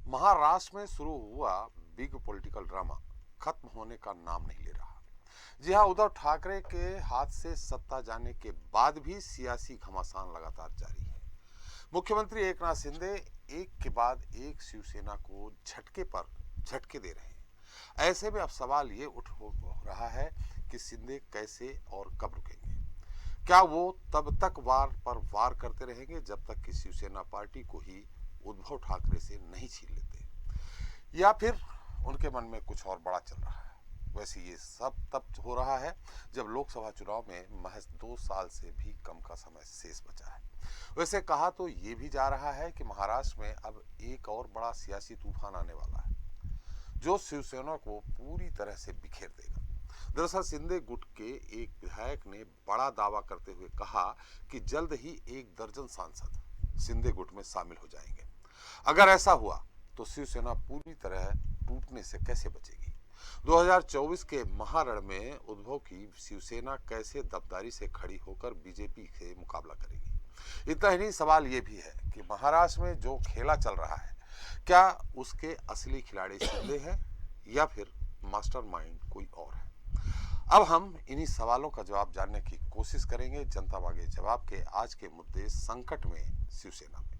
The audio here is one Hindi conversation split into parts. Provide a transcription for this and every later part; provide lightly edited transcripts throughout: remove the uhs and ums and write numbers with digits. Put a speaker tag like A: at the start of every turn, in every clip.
A: महाराष्ट्र में शुरू हुआ बिग पॉलिटिकल ड्रामा खत्म होने का नाम नहीं ले रहा। जी हां, उद्धव ठाकरे के हाथ से सत्ता जाने के बाद भी सियासी घमासान लगातार जारी है। मुख्यमंत्री एकनाथ शिंदे एक के बाद एक शिवसेना को झटके पर झटके दे रहे हैं। ऐसे में अब सवाल ये उठ हो रहा है कि शिंदे कैसे और कब रुकेंगे। क्या वो तब तक वार पर वार करते रहेंगे जब तक कि शिवसेना पार्टी को ही उद्धव ठाकरे से नहीं छीन लेते, या फिर उनके मन में कुछ और बड़ा चल रहा है। वैसे ये सब तब हो रहा है जब लोकसभा चुनाव में महज 2 साल से भी कम का समय शेष बचा है। वैसे कहा तो ये भी जा रहा है कि महाराष्ट्र में अब एक और बड़ा सियासी तूफान आने वाला है जो शिवसेना को पूरी तरह से बिखेर देगा। दरअसल शिंदे गुट के एक विधायक ने बड़ा दावा करते हुए कहा कि जल्द ही 1 दर्जन सांसद शिंदे गुट में शामिल हो जाएंगे। अगर ऐसा हुआ तो शिवसेना पूरी तरह टूटने से कैसे बचेगी। 2024 के महारण में उद्धव की शिवसेना कैसे दबदारी से खड़ी होकर बीजेपी से मुकाबला करेगी। इतना ही नहीं, सवाल ये भी है कि महाराष्ट्र में जो खेला चल रहा है, क्या उसके असली खिलाड़ी शिंदे हैं या फिर मास्टरमाइंड कोई और है। अब हम इन्हीं सवालों का जवाब जानने की कोशिश करेंगे। जनता मांगे जवाब के आज के मुद्दे संकट में शिवसेना में।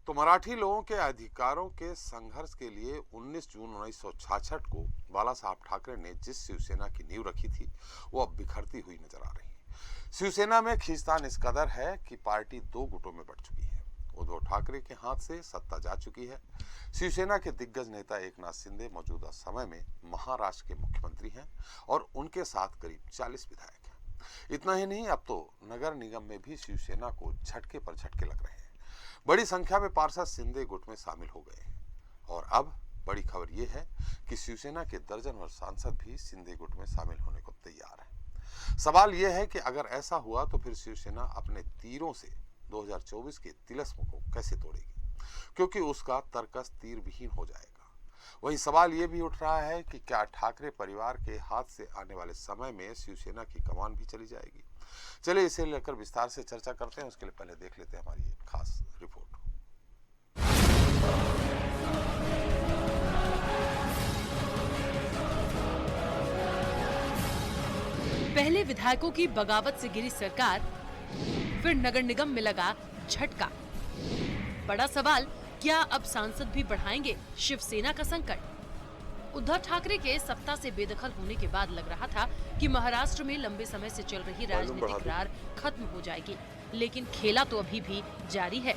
A: तो मराठी लोगों के अधिकारों के संघर्ष के लिए 19 जून 1966 को बाला साहब ठाकरे ने जिस शिवसेना की नींव रखी थी, वो अब बिखरती हुई नजर आ रही है। शिवसेना में खींचतान इस कदर है कि पार्टी 2 गुटों में बंट चुकी है। उद्धव ठाकरे के हाथ से सत्ता जा चुकी है। शिवसेना के दिग्गज नेता एकनाथ शिंदे मौजूदा समय में महाराष्ट्र के मुख्यमंत्री हैं और उनके साथ करीब 40 विधायक हैं। इतना ही नहीं, अब तो नगर निगम में भी शिवसेना को झटके पर झटके लग रहे हैं। बड़ी संख्या में पार्षद शिंदे गुट में शामिल हो गए हैं और अब बड़ी खबर यह है कि शिवसेना के दर्जनभर सांसद भी शिंदे गुट में शामिल होने को तैयार हैं। सवाल यह है कि अगर ऐसा हुआ तो फिर शिवसेना अपने तीरों से 2024 के तिलिस्म को कैसे तोड़ेगी, क्योंकि उसका तर्कस तीर विहीन हो जाएगा। वहीं सवाल यह भी उठ रहा है कि क्या ठाकरे परिवार के हाथ से आने वाले समय में शिवसेना की कमान भी चली जाएगी। चलिए इसे लेकर विस्तार से चर्चा करते हैं। उसके लिए पहले देख लेते हैं हमारी एक खास रिपोर्ट।
B: पहले विधायकों की बगावत से गिरी सरकार, फिर नगर निगम में लगा झटका। बड़ा सवाल, क्या अब सांसद भी बढ़ाएंगे शिवसेना का संकट। उद्धव ठाकरे के सत्ता से बेदखल होने के बाद लग रहा था कि महाराष्ट्र में लंबे समय से चल रही राजनीतिक रार खत्म हो जाएगी, लेकिन खेला तो अभी भी जारी है।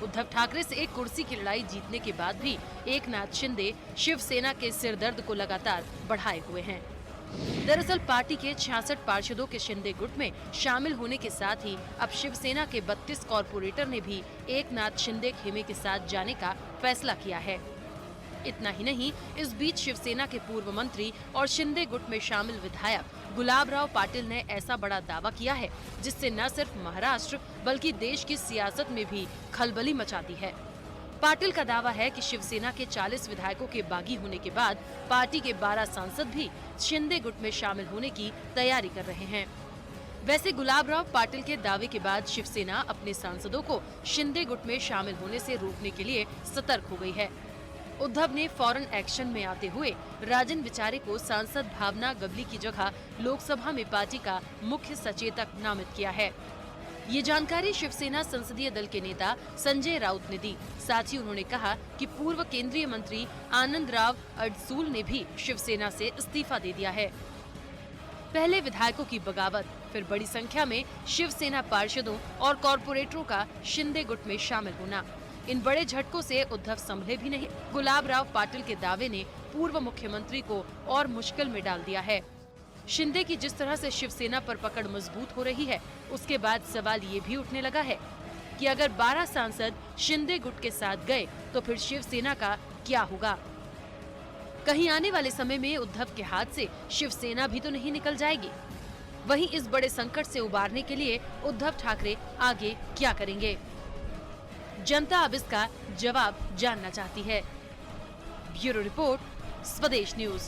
B: उद्धव ठाकरे से एक कुर्सी की लड़ाई जीतने के बाद भी एकनाथ शिंदे शिवसेना के सिरदर्द को लगातार बढ़ाए हुए हैं। दरअसल पार्टी के 66 पार्षदों के शिंदे गुट में शामिल होने के साथ ही अब शिवसेना के 32 कॉर्पोरेटर ने भी एकनाथ शिंदे खेमे के साथ जाने का फैसला किया है। इतना ही नहीं, इस बीच शिवसेना के पूर्व मंत्री और शिंदे गुट में शामिल विधायक गुलाबराव पाटिल ने ऐसा बड़ा दावा किया है जिससे न सिर्फ महाराष्ट्र बल्कि देश की सियासत में भी खलबली मचा दी है। पाटिल का दावा है कि शिवसेना के 40 विधायकों के बागी होने के बाद पार्टी के 12 सांसद भी शिंदे गुट में शामिल होने की तैयारी कर रहे हैं। वैसे गुलाबराव पाटिल के दावे के बाद शिवसेना अपने सांसदों को शिंदे गुट में शामिल होने से रोकने के लिए सतर्क हो गई है। उद्धव ने फौरन एक्शन में आते हुए राजन विचारे को सांसद भावना गवली की जगह लोकसभा में पार्टी का मुख्य सचेतक नामित किया है। ये जानकारी शिवसेना संसदीय दल के नेता संजय राउत ने दी। साथ ही उन्होंने कहा कि पूर्व केंद्रीय मंत्री आनंद राव अडसूल ने भी शिवसेना से इस्तीफा दे दिया है। पहले विधायकों की बगावत, फिर बड़ी संख्या में शिवसेना पार्षदों और कॉर्पोरेटरों का शिंदे गुट में शामिल होना, इन बड़े झटकों से उद्धव संभले भी नहीं। गुलाबराव पाटिल के दावे ने पूर्व मुख्यमंत्री को और मुश्किल में डाल दिया है। शिंदे की जिस तरह से शिवसेना पर पकड़ मजबूत हो रही है, उसके बाद सवाल ये भी उठने लगा है कि अगर 12 सांसद शिंदे गुट के साथ गए तो फिर शिवसेना का क्या होगा। कहीं आने वाले समय में उद्धव के हाथ से शिवसेना भी तो नहीं निकल जाएगी। वहीं इस बड़े संकट से उबारने के लिए उद्धव ठाकरे आगे क्या करेंगे, जनता अब इसका जवाब जानना चाहती है। ब्यूरो रिपोर्ट, स्वदेश न्यूज।